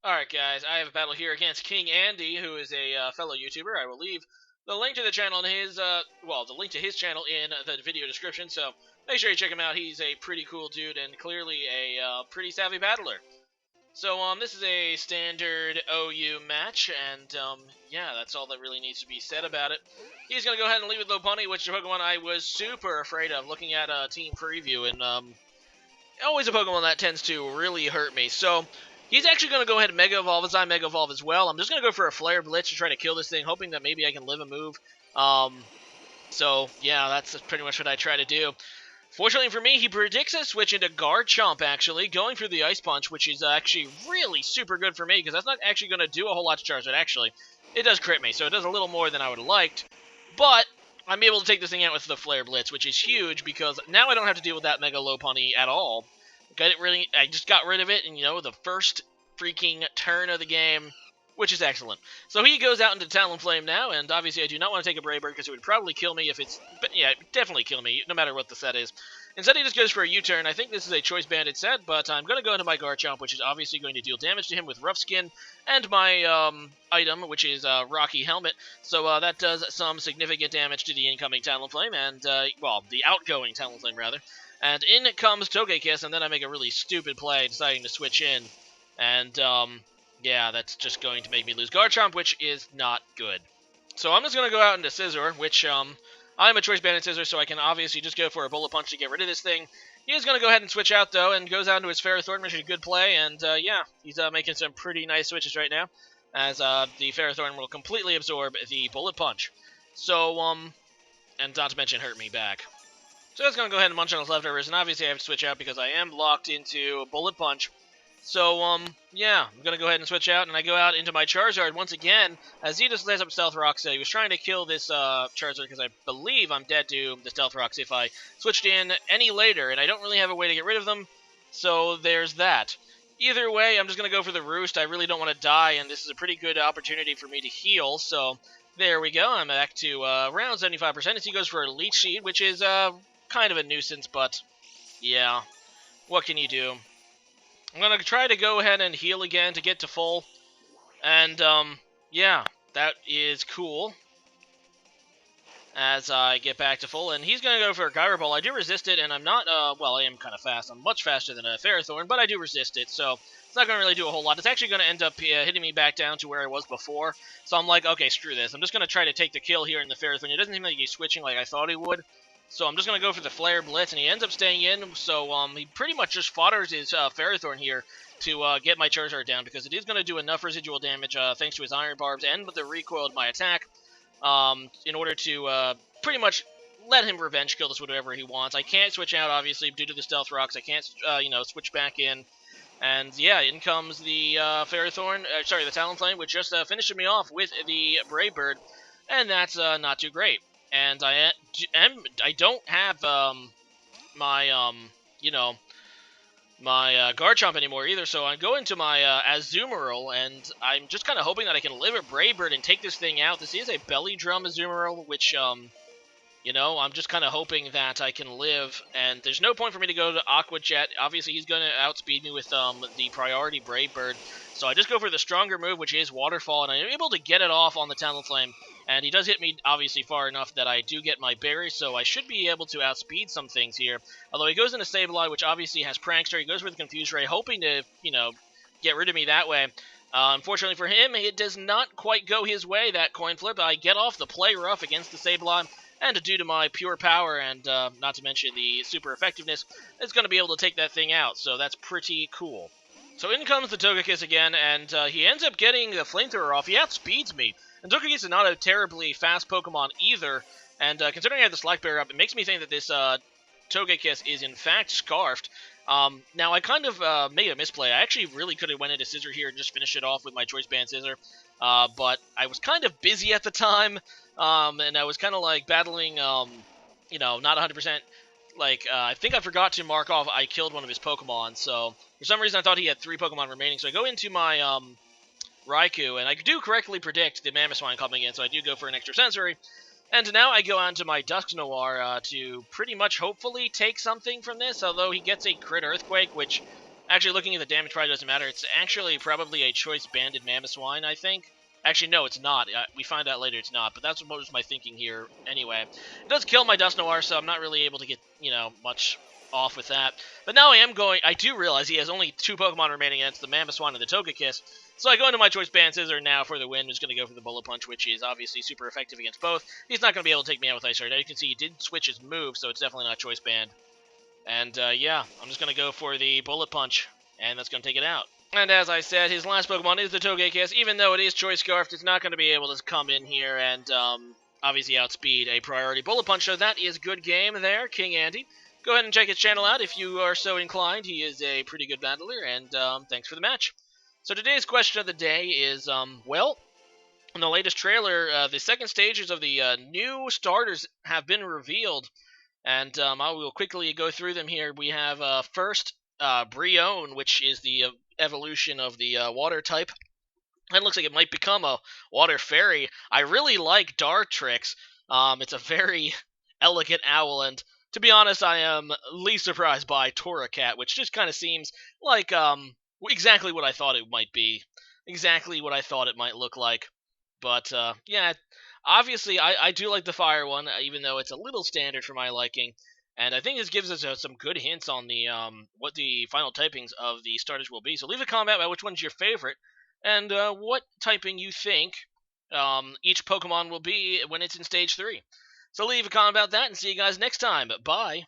Alright guys, I have a battle here against King Andy, who is a fellow YouTuber. I will leave the link to the channel in his, the link to his channel in the video description, so make sure you check him out. He's a pretty cool dude and clearly a pretty savvy battler. So, this is a standard OU match, and, yeah, that's all that really needs to be said about it. He's going to go ahead and leave with Lopunny, which is a Pokemon I was super afraid of looking at a team preview, and, always a Pokemon that tends to really hurt me. So, he's actually going to go ahead and Mega Evolve as I Mega Evolve as well. I'm just going to go for a Flare Blitz to try to kill this thing, hoping that maybe I can live a move. So, yeah, that's pretty much what I try to do. Fortunately for me, he predicts a switch into Garchomp, actually, going through the Ice Punch, which is actually really super good for me, because that's not actually going to do a whole lot to Charizard, actually. It does crit me, so it does a little more than I would have liked, but I'm able to take this thing out with the Flare Blitz, which is huge, because now I don't have to deal with that Mega Lopunny at all. I just got rid of it in, the first freaking turn of the game, which is excellent. So he goes out into Talonflame now, and obviously I do not want to take a Brave Bird because it would probably kill me if it's... But yeah, definitely kill me, no matter what the set is. Instead he just goes for a U-turn. I think this is a Choice Banded set, but I'm going to go into my Garchomp, which is obviously going to deal damage to him with Rough Skin, and my item, which is Rocky Helmet. So that does some significant damage to the incoming Talonflame, and, the outgoing Talonflame, rather. And in comes Togekiss, and then I make a really stupid play deciding to switch in. And, yeah, that's just going to make me lose Garchomp, which is not good. So I'm just going to go out into Scizor, which, I'm a Choice Banded Scizor, so I can obviously just go for a Bullet Punch to get rid of this thing. He is going to go ahead and switch out, though, and goes out to his Ferrothorn, which is a good play, and, yeah, he's making some pretty nice switches right now, as the Ferrothorn will completely absorb the Bullet Punch. So, and not to mention hurt me back. So that's going to go ahead and munch on his leftovers, and obviously I have to switch out because I am locked into Bullet Punch. So, yeah, I'm going to go ahead and switch out, and I go out into my Charizard once again, as he just lays up Stealth Rocks. He was trying to kill this Charizard because I believe I'm dead to the Stealth Rocks if I switched in any later, and I don't really have a way to get rid of them, so there's that. Either way, I'm just going to go for the Roost. I really don't want to die, and this is a pretty good opportunity for me to heal, so there we go. I'm back to around 75% as he goes for a Leech Seed, which is kind of a nuisance, but yeah, what can you do? I'm going to try to go ahead and heal again to get to full, and yeah, that is cool as I get back to full, and he's going to go for a Gyro Ball. I do resist it, and I'm not, I am kind of fast. I'm much faster than a Ferrothorn, but I do resist it, so it's not going to really do a whole lot. It's actually going to end up hitting me back down to where I was before, so I'm like, okay, screw this. I'm just going to try to take the kill here in the Ferrothorn. It doesn't seem like he's switching like I thought he would. So I'm just going to go for the Flare Blitz, and he ends up staying in, so he pretty much just fodders his Ferrothorn here to get my Charizard down, because it is going to do enough residual damage thanks to his Iron Barbs and the recoil of my attack in order to pretty much let him revenge kill this whatever he wants. I can't switch out, obviously, due to the Stealth Rocks. I can't, switch back in. And yeah, in comes the Ferrothorn, the Talonflame, which just finished me off with the Brave Bird, and that's not too great. And I don't have my Garchomp anymore either, so I go into my Azumarill, and I'm just kind of hoping that I can live a Brave Bird and take this thing out. This is a Belly Drum Azumarill, which I'm just kind of hoping that I can live, and there's no point for me to go to Aqua Jet. Obviously, he's going to outspeed me with the priority Brave Bird, so I just go for the stronger move, which is Waterfall, and I'm able to get it off on the Talonflame. And he does hit me, obviously, far enough that I do get my berry, so I should be able to outspeed some things here. Although he goes into Sableye, which obviously has Prankster. He goes for the Confuse Ray, hoping to, get rid of me that way. Unfortunately for him, it does not quite go his way, that coin flip. I get off the Play Rough against the Sableye, and due to my pure power and not to mention the super effectiveness, it's going to be able to take that thing out, so that's pretty cool. So in comes the Togekiss again, and he ends up getting the Flamethrower off. He outspeeds me. And Togekiss is not a terribly fast Pokemon either, and considering I have the Slack Berry up, it makes me think that this Togekiss is in fact Scarfed. Now, I kind of made a misplay. I actually really could have went into Scizor here and just finished it off with my Choice Band Scizor, but I was kind of busy at the time, and I was kind of like battling, not 100%. I think I forgot to mark off I killed one of his Pokemon, so for some reason I thought he had 3 Pokemon remaining, so I go into my, Raikou, and I do correctly predict the Mamoswine coming in, so I do go for an extra sensory. And now I go on to my Dusknoir to pretty much hopefully take something from this, although he gets a crit Earthquake, which Actually, looking at the damage probably doesn't matter. It's actually probably a choice banded Mamoswine, I think. Actually, no, it's not. We find out later it's not, but that's what was my thinking here anyway. It does kill my Dust Noir, so I'm not really able to get, much off with that. But now I do realize he has only 2 Pokemon remaining against the Mamoswine and the Togekiss. So I go into my choice band scissor now for the win. I'm just going to go for the Bullet Punch, which is obviously super effective against both. He's not going to be able to take me out with Ice Shard. Now you can see he did switch his move, so it's definitely not choice band. And yeah, I'm just going to go for the Bullet Punch, and that's going to take it out. And as I said, his last Pokemon is the Togekiss. Even though it is Choice Scarfed, it's not going to be able to come in here and obviously outspeed a priority Bullet Punch. So that is good game there, King Andy. Go ahead and check his channel out if you are so inclined. He is a pretty good battler, and thanks for the match. So today's question of the day is, well, in the latest trailer, the second stages of the new starters have been revealed. And I will quickly go through them here. We have first Brion, which is the evolution of the water type. It looks like it might become a water fairy. I really like Dartrix. It's a very elegant owl, and to be honest, I am least surprised by Torracat, which just kind of seems like exactly what I thought it might be. Exactly what I thought it might look like. But yeah, obviously I do like the fire one, even though it's a little standard for my liking. And I think this gives us some good hints on the what the final typings of the starters will be. So leave a comment about which one's your favorite, and what typing you think each Pokemon will be when it's in Stage 3. So leave a comment about that, and see you guys next time. Bye!